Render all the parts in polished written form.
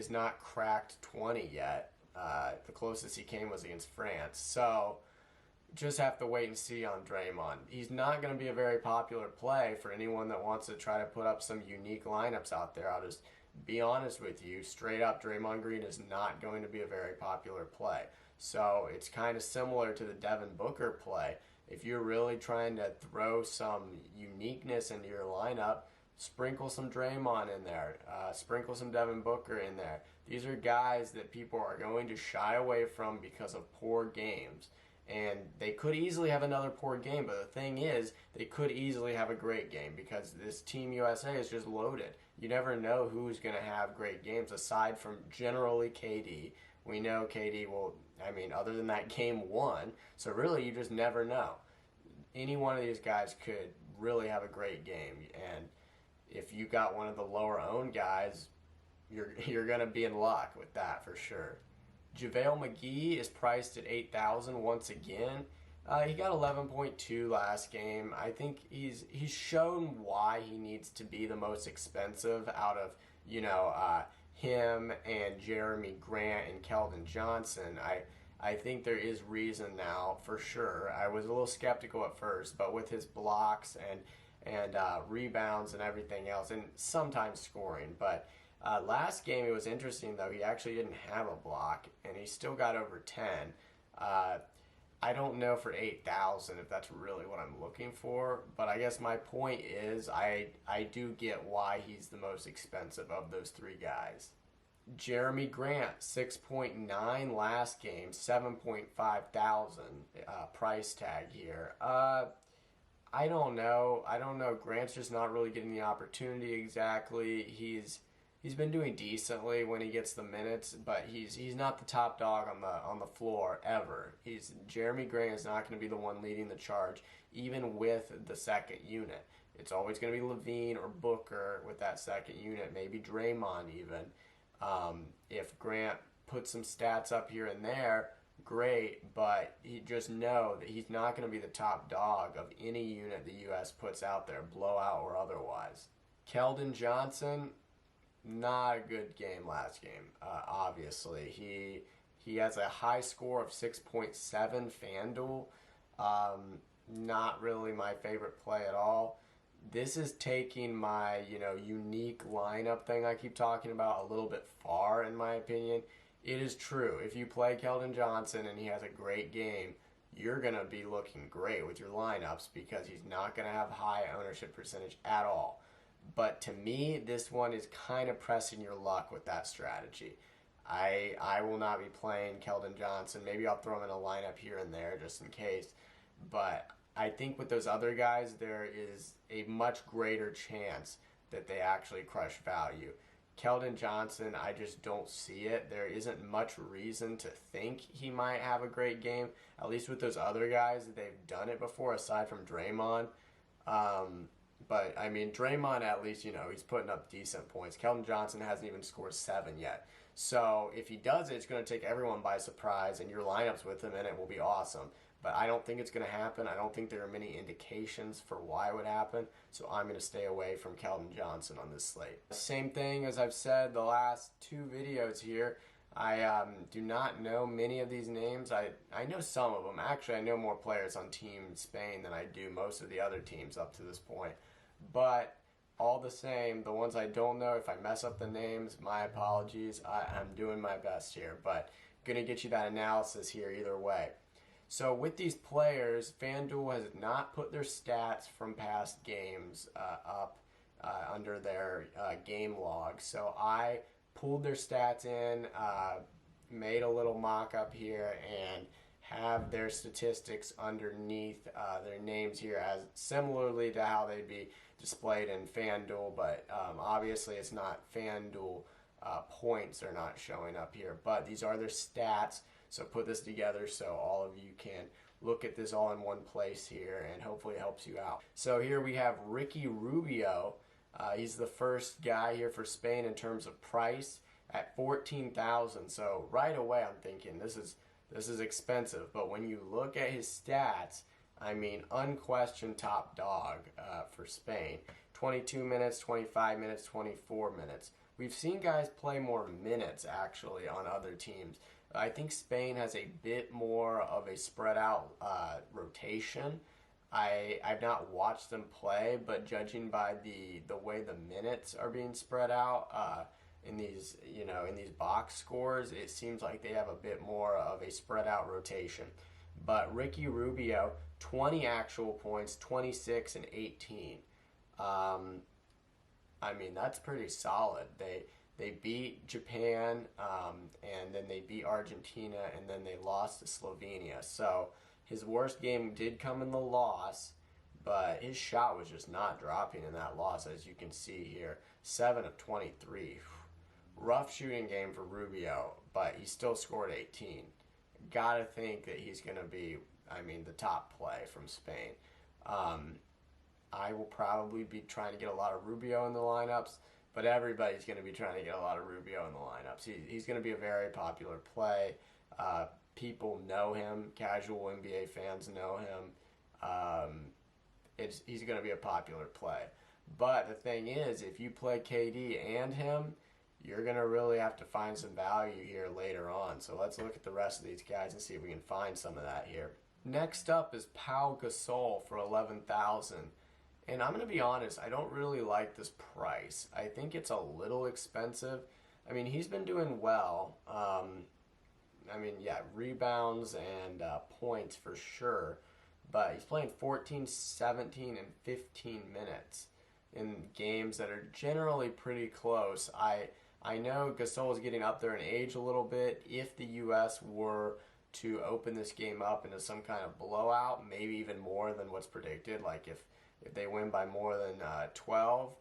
has not cracked 20 yet. The closest he came was against France. So just have to wait and see on Draymond. He's not going to be a very popular play for anyone that wants to try to put up some unique lineups out there. I'll just be honest with you. Straight up, Draymond Green is not going to be a very popular play. So it's kind of similar to the Devin Booker play. If you're really trying to throw some uniqueness into your lineup, sprinkle some Draymond in there. Sprinkle some Devin Booker in there. These are guys that people are going to shy away from because of poor games. And they could easily have another poor game, but the thing is, they could easily have a great game because this Team USA is just loaded. You never know who's going to have great games aside from generally KD. We know KD will, other than that game one, so really you just never know. Any one of these guys could really have a great game, and if you got one of the lower owned guys, you're going to be in luck with that for sure. JaVale McGee is priced at $8,000 once again. He got 11.2 last game. I think he's shown why he needs to be the most expensive out of him and Jeremy Grant and Keldon Johnson. I think there is reason now for sure. I was a little skeptical at first, but with his blocks and rebounds and everything else, and sometimes scoring, but. Last game it was interesting though, he actually didn't have a block and he still got over 10. I don't know for 8,000 if that's really what I'm looking for, but I guess my point is I do get why he's the most expensive of those three guys. Jeremy Grant, 6.9 last game, 7.5 thousand price tag here. I don't know. Grant's just not really getting the opportunity exactly. He's been doing decently when he gets the minutes, but he's not the top dog on the floor ever. Jeremy Grant is not going to be the one leading the charge, even with the second unit. It's always going to be Levine or Booker with that second unit, maybe Draymond even. If Grant puts some stats up here and there, great, but you just know that he's not going to be the top dog of any unit the U.S. puts out there, blowout or otherwise. Keldon Johnson, not a good game last game, obviously. He has a high score of 6.7 Fanduel. Not really my favorite play at all. This is taking my unique lineup thing I keep talking about a little bit far, in my opinion. It is true. If you play Keldon Johnson and he has a great game, you're going to be looking great with your lineups because he's not going to have high ownership percentage at all. But to me, this one is kind of pressing your luck with that strategy. I will not be playing Keldon Johnson. Maybe I'll throw him in a lineup here and there just in case. But I think with those other guys, there is a much greater chance that they actually crush value. Keldon Johnson, I just don't see it. There isn't much reason to think he might have a great game. At least with those other guys, they've done it before, aside from Draymond. But, Draymond, at least, he's putting up decent points. Keldon Johnson hasn't even scored 7 yet. So, if he does it, it's going to take everyone by surprise, and your lineups with him in it will be awesome. But I don't think it's going to happen. I don't think there are many indications for why it would happen. So, I'm going to stay away from Keldon Johnson on this slate. Same thing as I've said the last 2 videos here. I do not know many of these names. I know some of them. Actually, I know more players on Team Spain than I do most of the other teams up to this point. But all the same, the ones I don't know, if I mess up the names, my apologies. I'm doing my best here, but going to get you that analysis here either way. So with these players, FanDuel has not put their stats from past games up under their game log. So I pulled their stats in, made a little mock-up here, and have their statistics underneath their names here as similarly to how they'd be displayed in FanDuel, but obviously it's not FanDuel points are not showing up here, but these are their stats. So put this together so all of you can look at this all in one place here, and hopefully it helps you out. So here we have Ricky Rubio. He's the first guy here for Spain in terms of price at 14,000. So right away I'm thinking this is expensive, but when you look at his stats, unquestioned top dog for Spain. 22 minutes, 25 minutes, 24 minutes. we've seen guys play more minutes actually on other teams. I think Spain has a bit more of a spread out rotation. I've not watched them play, but judging by the way the minutes are being spread out in these box scores, it seems like they have a bit more of a spread out rotation. But Ricky Rubio, 20 actual points, 26 and 18. I mean, that's pretty solid. They beat Japan, and then they beat Argentina, and then they lost to Slovenia. So his worst game did come in the loss, but his shot was just not dropping in that loss, as you can see here. 7 of 23. Rough shooting game for Rubio, but he still scored 18. Gotta think that he's going to be, the top play from Spain. I will probably be trying to get a lot of Rubio in the lineups, but everybody's going to be trying to get a lot of Rubio in the lineups. He's going to be a very popular play. People know him. Casual NBA fans know him. He's going to be a popular play. But the thing is, if you play KD and him, you're going to really have to find some value here later on. So let's look at the rest of these guys and see if we can find some of that here. Next up is Pau Gasol for $11,000. And I'm going to be honest, I don't really like this price. I think it's a little expensive. He's been doing well. Rebounds and points for sure. But he's playing 14, 17, and 15 minutes in games that are generally pretty close. I know Gasol is getting up there in age a little bit. If the U.S. were to open this game up into some kind of blowout, maybe even more than what's predicted, like if they win by more than 12,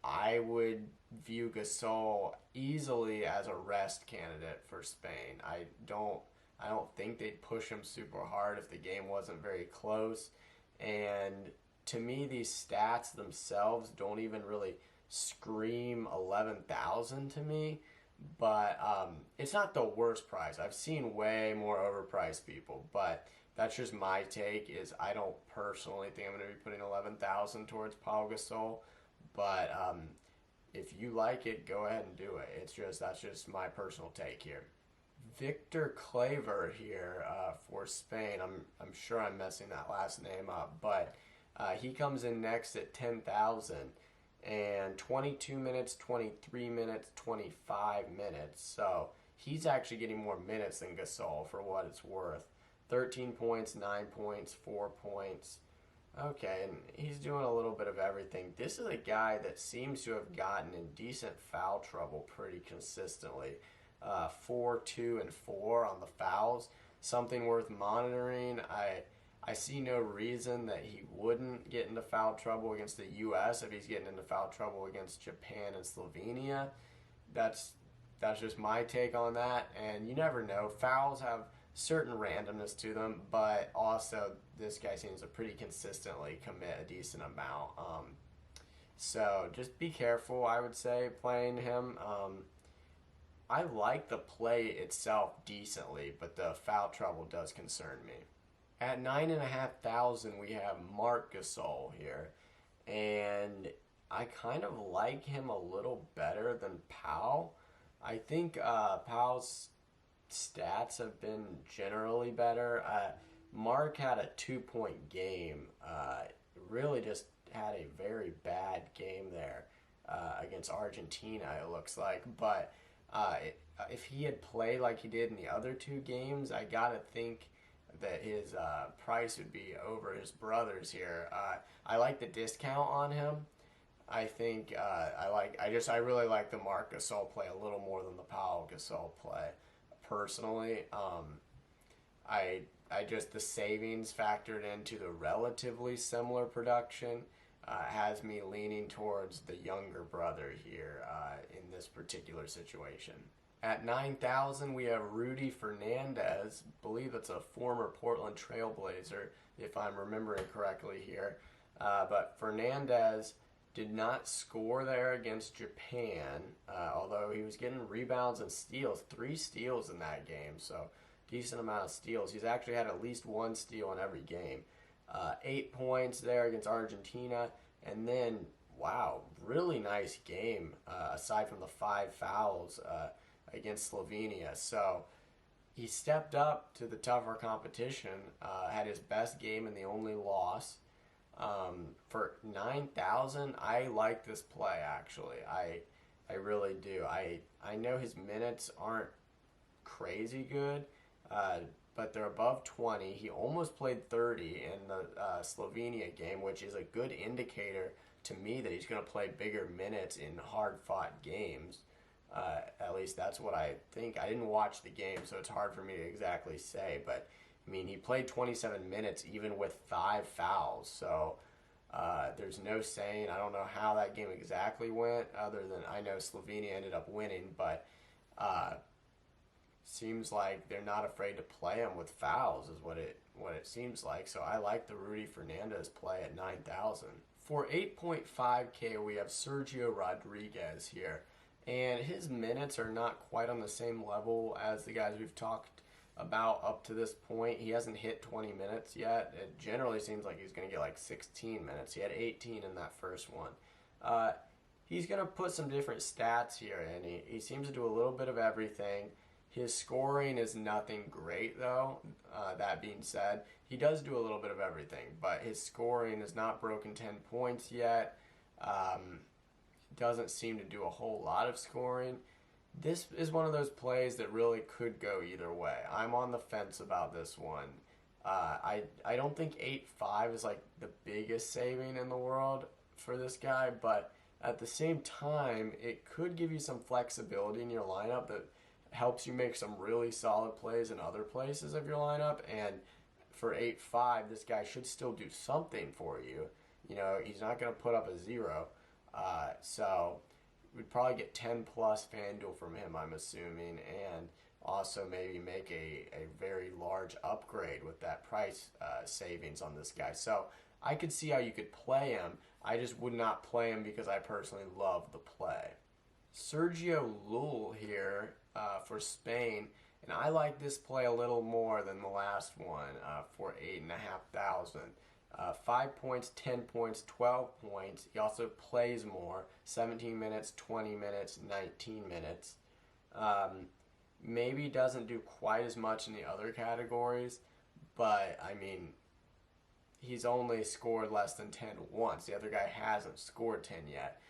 I would view Gasol easily as a rest candidate for Spain. I don't think they'd push him super hard if the game wasn't very close. And to me, these stats themselves don't even really scream 11,000 to me. But it's not the worst price. I've seen way more overpriced people, but that's just my take. Is I don't personally think I'm going to be putting 11,000 towards Pau Gasol, but if you like it, go ahead and do it. That's just my personal take here. Victor Claver here for Spain. I'm sure I'm messing that last name up, but he comes in next at 10,000 and 22 minutes, 23 minutes, 25 minutes. So he's actually getting more minutes than Gasol for what it's worth. 13 points, 9 points, 4 points. Okay, and he's doing a little bit of everything. This is a guy that seems to have gotten in decent foul trouble pretty consistently. 4, 2, and 4 on the fouls. Something worth monitoring. I see no reason that he wouldn't get into foul trouble against the U.S. if he's getting into foul trouble against Japan and Slovenia. That's just my take on that. And you never know. Fouls have certain randomness to them, but also this guy seems to pretty consistently commit a decent amount. So just be careful, I would say, playing him. I like the play itself decently, but the foul trouble does concern me. At 9,500, we have Marc Gasol here, and I kind of like him a little better than Pau. I think Pau's stats have been generally better. Mark had a 2-point game. Really just had a very bad game there against Argentina, it looks like. But if he had played like he did in the other two games, I gotta think that his price would be over his brother's here. I like the discount on him. I think I really like the Marc Gasol play a little more than the Pau Gasol play. Personally, I just the savings factored into the relatively similar production has me leaning towards the younger brother here in this particular situation. At 9,000, we have Rudy Fernandez. I believe it's a former Portland Trailblazer, if I'm remembering correctly here. But Fernandez did not score there against Japan, although he was getting rebounds and steals. 3 steals in that game, so decent amount of steals. He's actually had at least 1 steal in every game. 8 points there against Argentina, and then wow, really nice game, aside from the 5 fouls against Slovenia. So he stepped up to the tougher competition, had his best game and the only loss. For 9,000, I like this play, actually. I really do. I know his minutes aren't crazy good, but they're above 20. He almost played 30 in the Slovenia game, which is a good indicator to me that he's going to play bigger minutes in hard-fought games. At least that's what I think. I didn't watch the game, so it's hard for me to exactly say. But, I mean, he played 27 minutes even with 5 fouls. So there's no saying. I don't know how that game exactly went, other than I know Slovenia ended up winning. But seems like they're not afraid to play him with fouls is what it seems like. So I like the Rudy Fernandez play at 9,000. For 8.5K, we have Sergio Rodriguez here. And his minutes are not quite on the same level as the guys we've talked about up to this point. He hasn't hit 20 minutes yet. It generally seems like he's going to get like 16 minutes. He had 18 in that first one. He's going to put some different stats here, and he seems to do a little bit of everything. His scoring is nothing great, though. That being said, he does do a little bit of everything, but his scoring has not broken 10 points yet. Doesn't seem to do a whole lot of scoring. This is one of those plays that really could go either way. I'm on the fence about this one. I don't think 8.5 is like the biggest saving in the world for this guy, but at the same time, it could give you some flexibility in your lineup that helps you make some really solid plays in other places of your lineup. And for 8.5, this guy should still do something for you. You know, he's not going to put up a 0. So we'd probably get 10 plus Fanduel from him, I'm assuming, and also maybe make a very large upgrade with that price savings on this guy. So I could see how you could play him. I just would not play him because I personally love the play. Sergio Llull here for Spain, and I like this play a little more than the last one for 8,500. 5 points, 10 points, 12 points. He also plays more, 17 minutes, 20 minutes, 19 minutes. Maybe doesn't do quite as much in the other categories, but, I mean, he's only scored less than 10 once. The other guy hasn't scored 10 yet.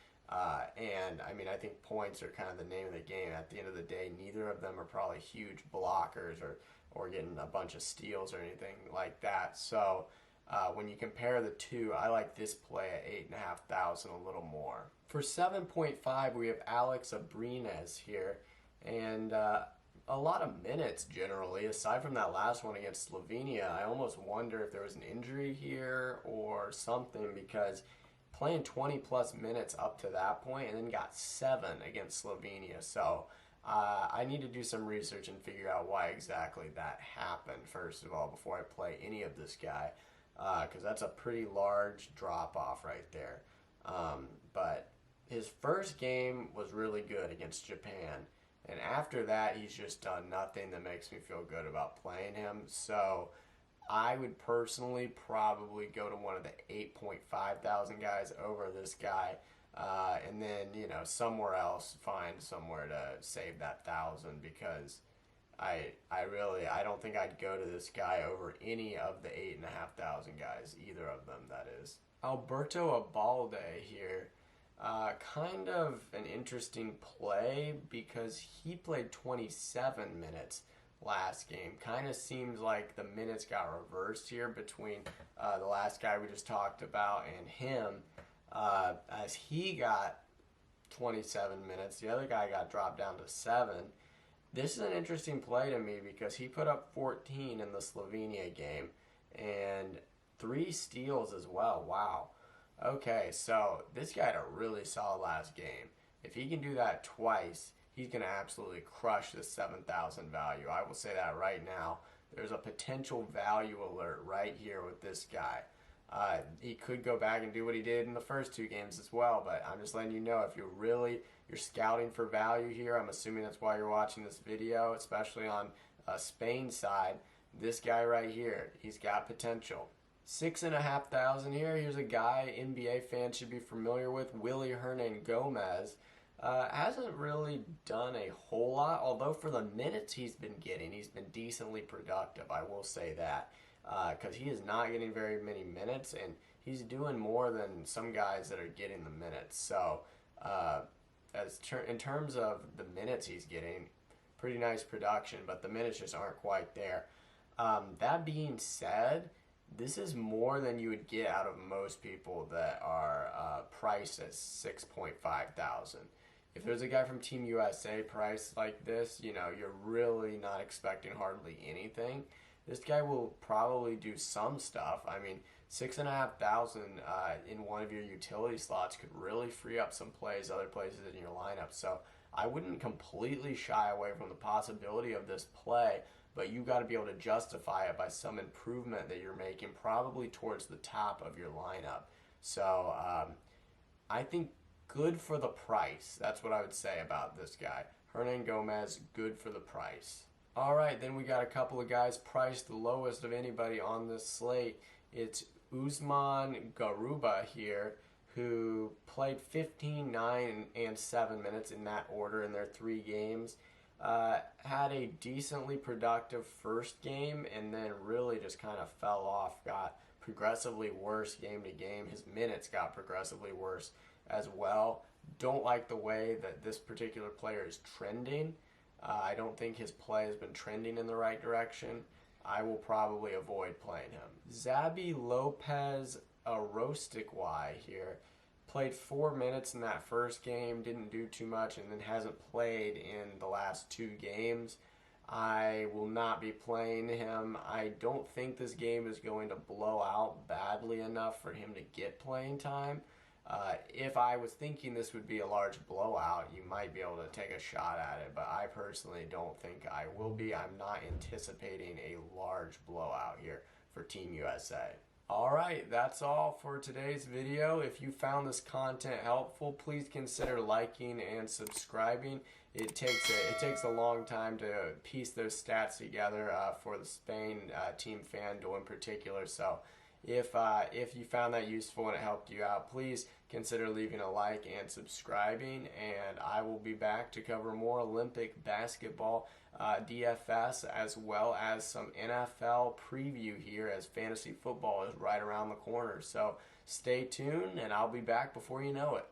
And, I mean, I think points are kind of the name of the game. At the end of the day, neither of them are probably huge blockers or getting a bunch of steals or anything like that. So when you compare the two, I like this play at 8,500 a little more. For 7.5, we have Alex Abrines here, and a lot of minutes generally. Aside from that last one against Slovenia, I almost wonder if there was an injury here or something, because playing 20 plus minutes up to that point and then got 7 against Slovenia. So I need to do some research and figure out why exactly that happened, first of all, before I play any of this guy. Because that's a pretty large drop-off right there. But his first game was really good against Japan. And after that, he's just done nothing that makes me feel good about playing him. So I would personally probably go to one of the 8,500 guys over this guy. And then, you know, somewhere else, find somewhere to save that 1,000, because I don't think I'd go to this guy over any of the 8,500 guys, either of them, that is. Alberto Abalde here, kind of an interesting play because he played 27 minutes last game. Kind of seems like the minutes got reversed here between the last guy we just talked about and him, as he got 27 minutes. The other guy got dropped down to 7. This is an interesting play to me because he put up 14 in the Slovenia game and 3 steals as well. Wow. Okay, so this guy had a really solid last game. If he can do that twice, he's going to absolutely crush this 7,000 value. I will say that right now. There's a potential value alert right here with this guy. He could go back and do what he did in the first 2 games as well, but I'm just letting you know, if you're scouting for value here, I'm assuming that's why you're watching this video, especially on Spain's side, this guy right here, he's got potential. 6,500 here. Here's a guy NBA fans should be familiar with, Willie Hernan Gomez. Hasn't really done a whole lot, although for the minutes he's been getting, he's been decently productive. I will say that, because he is not getting very many minutes, and he's doing more than some guys that are getting the minutes. So, in terms of the minutes he's getting, pretty nice production, but the minutes just aren't quite there. That being said, this is more than you would get out of most people that are priced at 6.5 thousand. If there's a guy from Team USA priced like this, you're really not expecting hardly anything. This guy will probably do some stuff. I mean, 6,500 in one of your utility slots could really free up some plays, other places in your lineup. So I wouldn't completely shy away from the possibility of this play, but you got to be able to justify it by some improvement that you're making, probably towards the top of your lineup. So I think good for the price. That's what I would say about this guy. Hernan Gomez, good for the price. All right, then we got a couple of guys priced the lowest of anybody on this slate. It's Usman Garuba here, who played 15, 9, and 7 minutes in that order in their 3 games. Had a decently productive first game and then really just kind of fell off, got progressively worse game to game. His minutes got progressively worse as well. Don't like the way that this particular player is trending. I don't think his play has been trending in the right direction. I will probably avoid playing him. Zabi Lopez, a Roastic Y here, played 4 minutes in that first game, didn't do too much, and then hasn't played in the last 2 games. I will not be playing him. I don't think this game is going to blow out badly enough for him to get playing time. If I was thinking this would be a large blowout, you might be able to take a shot at it, but I personally don't think I will be. I'm not anticipating a large blowout here for Team USA. Alright, that's all for today's video. If you found this content helpful, please consider liking and subscribing. It takes a long time to piece those stats together for the Spain team Fanduel in particular. So if you found that useful and it helped you out, please consider leaving a like and subscribing. And I will be back to cover more Olympic basketball, DFS, as well as some NFL preview here, as fantasy football is right around the corner. So stay tuned, and I'll be back before you know it.